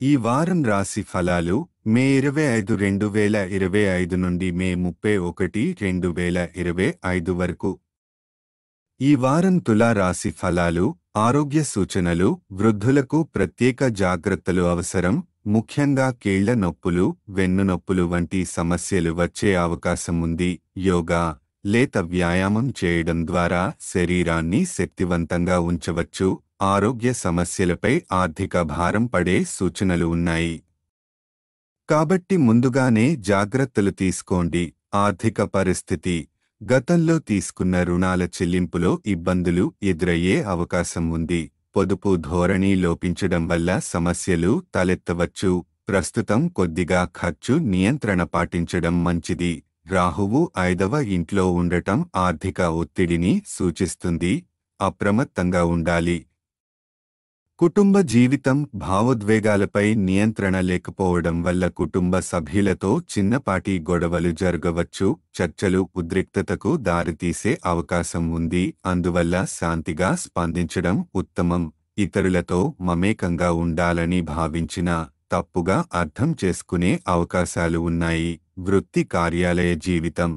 ఈ వారం రాశి ఫలాలు మే 25, 2025 నుండి మే 31, 2025 వరకు. ఈ వారం తులా రాశి ఫలాలు. ఆరోగ్య సూచనలు. వృద్ధులకు ప్రత్యేక జాగ్రత్తలు అవసరం. ముఖ్యంగా కీళ్ల నొప్పులు, వెన్నునొప్పులు వంటి సమస్యలు వచ్చే అవకాశం ఉంది. యోగా, లేత వ్యాయామం చేయడం ద్వారా శరీరాన్ని శక్తివంతంగా ఉంచవచ్చు. ఆరోగ్య సమస్యలపై ఆర్థిక భారం పడే సూచనలు ఉన్నాయి. కాబట్టి ముందుగానే జాగ్రత్తలు తీసుకోండి. ఆర్థిక పరిస్థితి. గతంలో తీసుకున్న రుణాల చెల్లింపులో ఇబ్బందులు ఎదురయ్యే అవకాశం ఉంది. పొదుపు ధోరణి లోపించడం వల్ల సమస్యలు తలెత్తవచ్చు. ప్రస్తుతం కొద్దిగా ఖర్చు నియంత్రణ పాటించడం మంచిది. రాహువు 5వ ఇంట్లో ఉండటం ఆర్థిక ఒత్తిడిని సూచిస్తుంది. అప్రమత్తంగా ఉండాలి. కుటుంబ జీవితం. భావోద్వేగాలపై నియంత్రణ లేకపోవడం వల్ల కుటుంబ సభ్యులతో చిన్నపాటి గొడవలు జరగవచ్చు. చర్చలు ఉద్రిక్తతకు దారితీసే అవకాశం ఉంది. అందువల్ల శాంతిగా స్పందించడం ఉత్తమం. ఇతరులతో మమేకంగా ఉండాలని భావించినా తప్పుగా అర్థం చేసుకునే అవకాశాలు ఉన్నాయి. వృత్తి. కార్యాలయ జీవితం.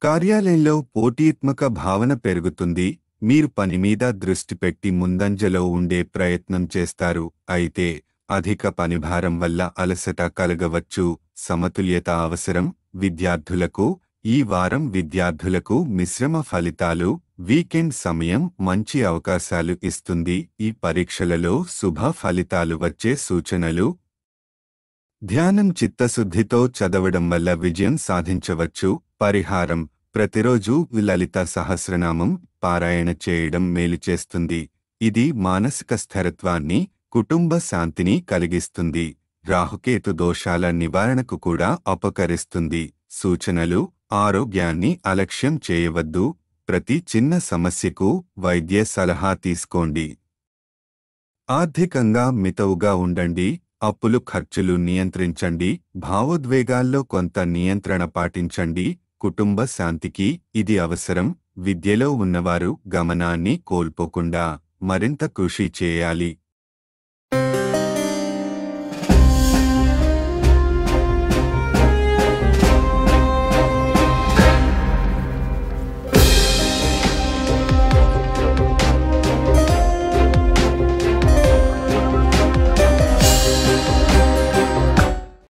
కార్యాలయంలో పోటీత్మక భావన పెరుగుతుంది. మీరు పని మీద దృష్టి పెట్టి ముందంజలో ఉండే ప్రయత్నం చేస్తారు. అయితే అధిక పనిభారం వల్ల అలసట కలగవచ్చు. సమతుల్యత అవసరం. విద్యార్థులకు. ఈ వారం విద్యార్థులకు మిశ్రమ ఫలితాలు. వీకెండ్ సమయం మంచి అవకాశాలు ఇస్తుంది. ఈ పరీక్షలలో శుభ ఫలితాలు వచ్చే సూచనలు. ధ్యానం. చిత్తశుద్ధితో చదవడం వల్ల విజయం సాధించవచ్చు. పరిహారం. ప్రతిరోజు లలిత సహస్రనామం పారాయణ చేయడం మేలు చేస్తుంది. ఇది మానసిక స్థిరత్వాన్ని, కుటుంబ శాంతిని కలిగిస్తుంది. రాహుకేతు దోషాల నివారణకు కూడా ఉపకరిస్తుంది. సూచనలు. ఆరోగ్యాన్ని అలక్ష్యం చేయవద్దు. ప్రతి చిన్న సమస్యకు వైద్య సలహా తీసుకోండి. ఆర్థికంగా మితవుగా ఉండండి. అప్పులు ఖర్చులు నియంత్రించండి. భావోద్వేగాల్లో కొంత నియంత్రణ పాటించండి. కుటుంబ శాంతికి ఇది అవసరం. విద్యలో ఉన్నవారు గమనాన్ని కోల్పోకుండా మరింత కృషి చేయాలి.